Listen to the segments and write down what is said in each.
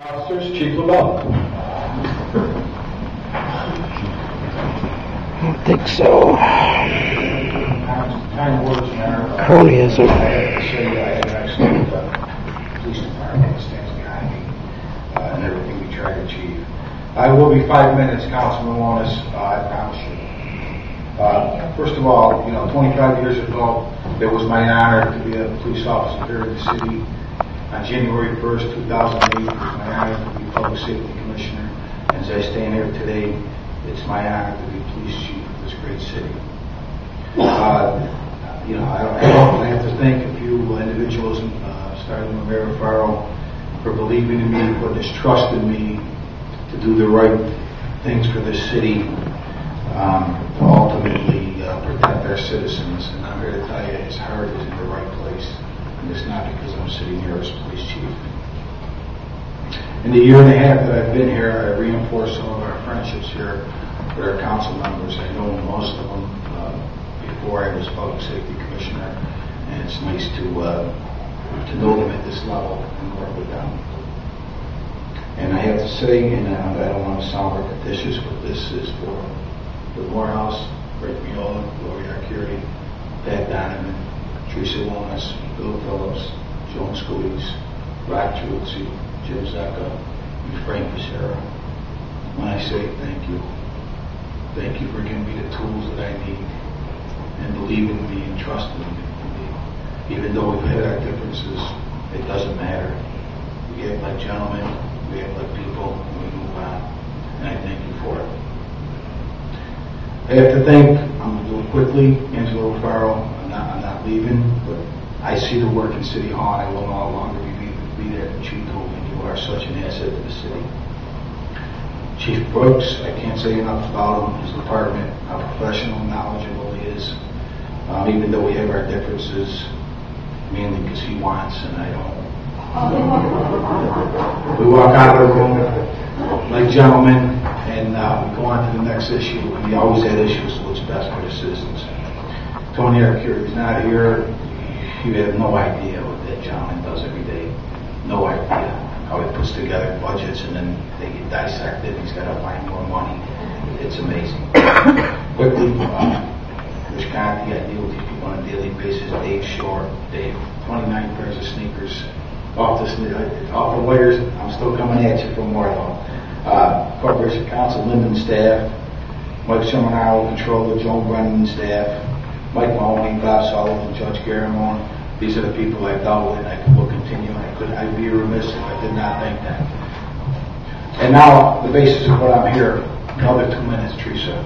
Officers, Chief Labella. I don't think so. Kind words, Mayor. Cronyism. I have to say I have an excellent police department that stands behind me and everything we try to achieve. I will be 5 minutes, Councilman Wallace, I promise you. First of all, 25 years ago, it was my honor to be a police officer here in the city. On January 1st, 2008, it was my honor to be Public Safety Commissioner. And as I stand here today, it's my honor to be Police Chief of this great city. I have to thank a few individuals, starting with Mayor Farrell, for believing in me, putting his trust in me to do the right things for this city, to ultimately protect our citizens. And I'm here to tell you, his heart is in the right place. And it's not because I'm sitting here as police chief. In the year and a half that I've been here, I reinforced some of our friendships here with our council members. I know most of them before I was public safety commissioner, and it's nice to know them at this level and work with them. And I have to say, and I don't want to sound repetitious, but this is for the Morehouse, Rick Miola, Gloria Arcuri, Pat Donovan, Teresa Willis, Bill Phillips, Joan Squeeze, Rob Truzzi, Jim Zecca, and Frank Becerra. When I say thank you for giving me the tools that I need and believing in me and trusting in me. Even though we've had our differences, it doesn't matter. We act like gentlemen, we act like people, and we move on. And I thank you for it. I have to thank, I'm going to do it quickly, Angelo Farrell. I'm not leaving, but I see the work in City Hall, and I will no longer be there. Chief told me you are such an asset to the city. Chief Brooks, I can't say enough about him, his department, how professional and knowledgeable he is. Even though we have our differences, mainly because he wants and I don't. We walk out of the room like gentlemen, and we go on to the next issue, and we always had issues with what's best for the citizens. Tony Arcuri is not here. You have no idea what that gentleman does every day. No idea how he puts together budgets and then they get dissected. He's got to find more money. It's amazing. Quickly, Rich Conti, I deal with these people on a daily basis. Dave Shore, Dave, 29 pairs of sneakers. Off the wires, I'm still coming at you for more though. Corporation Counsel, Linden staff, Mike Seminaro, Controller, Joan Brennan staff, Mike Mahoney, Bob Sullivan, Judge Garamone. These are the people I dealt with, and I will continue. I'd be remiss if I did not thank them. And now, the basis of what I'm here, another 2 minutes, Teresa.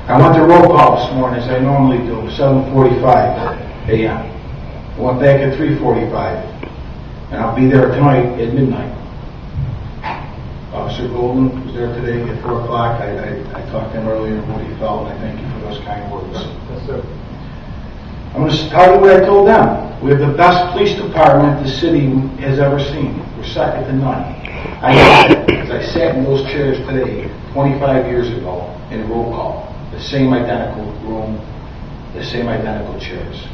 I went to roll call this morning, as I normally do, 7:45 a.m. I went back at 3:45, and I'll be there tonight at midnight. Officer Golden was there today at 4 o'clock. I talked to him earlier what he felt, and I thank you for those kind words. Yes, sir. I'm going to tell you what I told them. We have the best police department the city has ever seen. We're second to none. I know because I sat in those chairs today, 25 years ago, in roll call. The same identical room, the same identical chairs.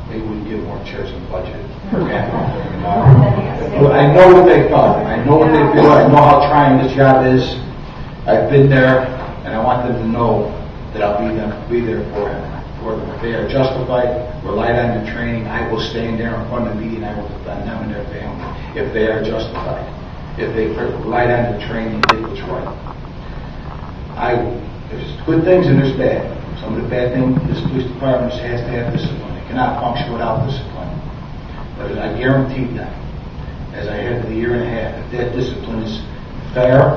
They wouldn't give more chairs in the budget. Okay? I know what they felt. I know what they feel. I know how trying this job is. I've been there, and I want them to know that I'll be there for them. If they are justified, relied on their training, I will stand there in front of the meeting, I will defend them and their family. If they are justified, if they relied on their training, did what's right. There's good things and there's bad. Some of the bad things, this police department has to have discipline. It cannot function without discipline. But I guaranteed them, as I had the year and a half, if that discipline is fair,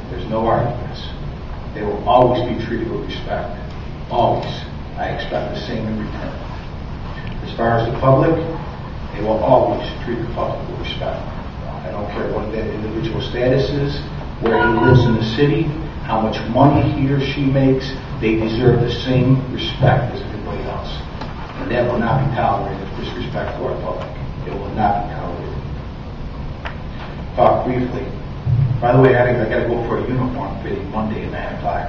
there's no arguments. They will always be treated with respect. Always. I expect the same in return. As far as the public, they will always treat the public with respect. I don't care what that individual status is, where he lives in the city, how much money he or she makes, they deserve the same respect as everybody else. And that will not be tolerated, disrespect to our public. It will not be tolerated. Talk briefly. By the way, I got to go for a uniform fitting Monday at 9 o'clock.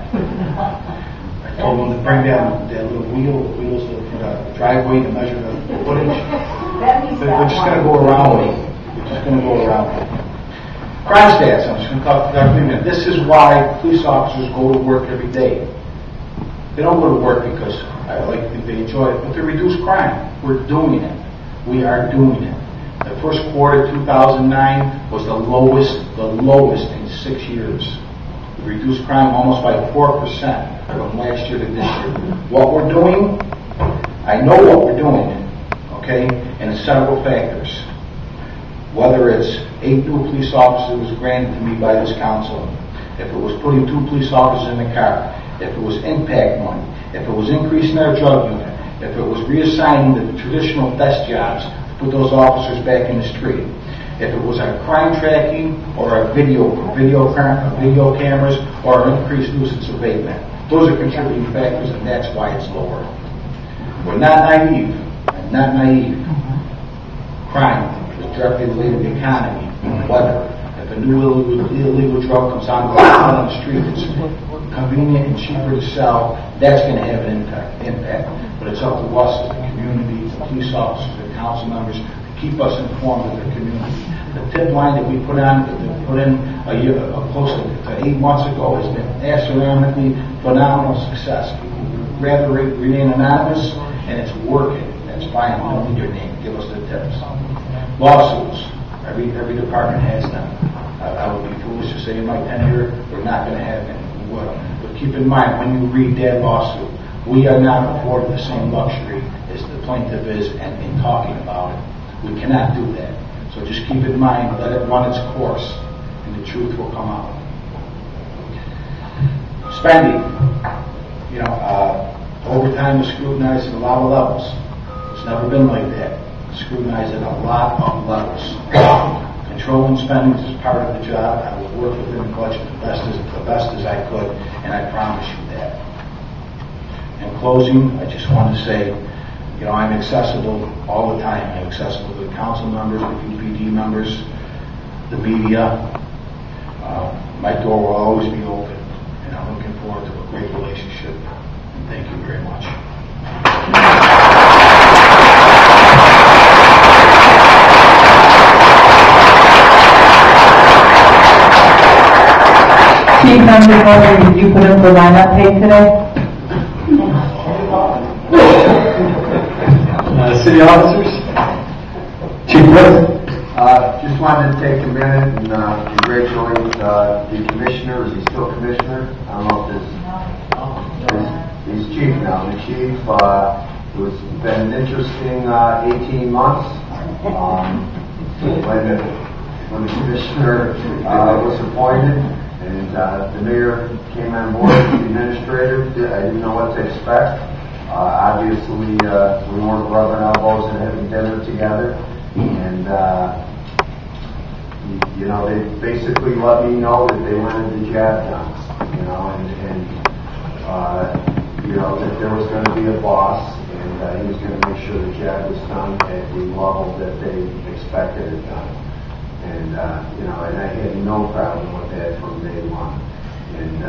I told them to bring down that little wheels for the driveway to measure the footage. We're just going to go around with it. We're just going to go around with it. Crime stats, I'm just going to talk about a minute. This is why police officers go to work every day. They don't go to work because they enjoy it, but to reduce crime. We're doing it. We are doing it. The first quarter 2009 was the lowest in 6 years. We reduced crime almost by 4% from last year to this year. What we're doing, I know what we're doing, okay, and it's several factors. Whether it's 8 new police officers was granted to me by this council, if it was putting 2 police officers in the car, if it was impact money, if it was increasing our drug unit, if it was reassigning the traditional desk jobs to put those officers back in the street, if it was our crime tracking or our video cameras or our increased nuisance abatement. Those are contributing factors, and that's why it's lower. We're not naive. I'm not naive. Crime is directly related to the economy, weather. If a new illegal drug comes on the street, it's convenient and cheaper to sell, that's going to have an impact. But it's up to us as the community, the police officers, the council members, to keep us informed of their community. The tip line that we put in close to 8 months ago has been astronomically phenomenal success. People would rather remain anonymous, and it's working. That's fine. We don't need your name. Give us the tips. Lawsuits. Every department has them. I would be foolish to say in my tenure we're not going to have any. We will. But keep in mind, when you read that lawsuit, we are not afforded the same luxury as the plaintiff is in talking about it. We cannot do that. So just keep in mind, let it run its course, and the truth will come out. Spending. Overtime is scrutinized at a lot of levels. It's never been like that. It's scrutinized at a lot of levels. Controlling spending is part of the job. I will work within the budget the best as I could, and I promise you that. In closing, I just want to say, I'm accessible all the time. I'm accessible to the council members, the UPD members, the media. My door will always be open, and I'm looking forward to a great relationship. And thank you very much. Chief, I'm just wondering, did you put up the lineup tape today? City officers, Chief West. Just wanted to take a minute and congratulate the commissioner. Is he still commissioner? I don't know if he's chief now. The chief, it's been an interesting 18 months. When the commissioner was appointed and the mayor came on board as the administrator, I didn't know what to expect. Obviously, we weren't rubbing elbows and having dinner together, and they basically let me know that they wanted the job done, and that there was going to be a boss, and he was going to make sure the job was done at the level that they expected it done, and and I had no problem with that from day one, and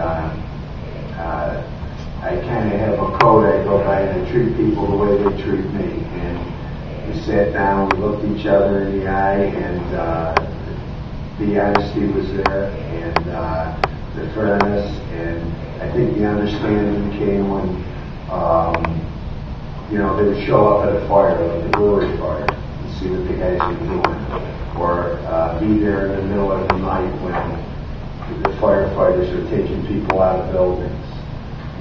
I kind of have a code I go by, and I treat people the way they treat me. And we sat down, we looked each other in the eye, and the honesty was there, and the fairness, and I think the understanding came when, they would show up at a fire, like the brewery fire, and see what the guys were doing, or be there in the middle of the night when the firefighters are taking people out of buildings.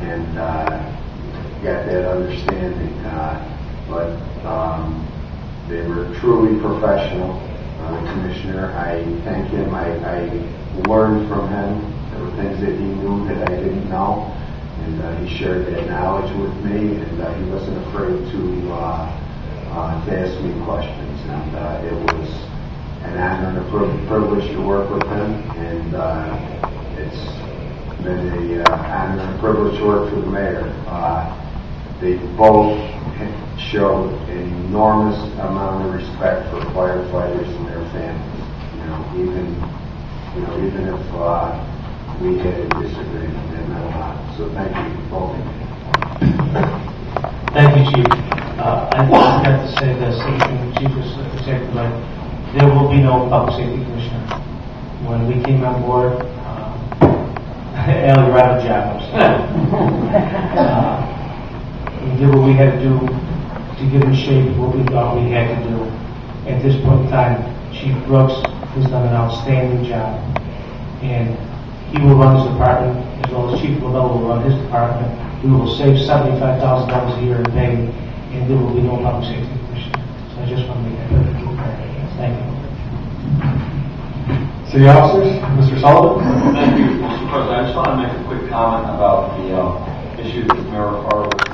And got that understanding, but they were truly professional. The commissioner, I thank him. I learned from him. There were things that he knew that I didn't know, and he shared that knowledge with me, and he wasn't afraid to ask me questions. And it was an honor and a privilege to work with him, and it's been an honor and privilege to work for the mayor. They both showed an enormous amount of respect for firefighters and their families. Even if we had a disagreement, and a lot. So thank you both. Thank you, Chief. I forgot to say the same thing the Chief was exactly right. There will be no public safety commissioner. when we came on board, Al, you're out of job. We did what we had to do to give him shape what we thought we had to do. At this point in time, Chief Brooks has done an outstanding job, and he will run his department as well as Chief Labella will run his department. We will save $75,000 a year in pay, and there will be no public safety commission. So I just want to make that clear. Thank you. City officers, Mr. Sullivan. Thank you, Mr. President. I just want to make a quick comment about the issue that Mayor Farr was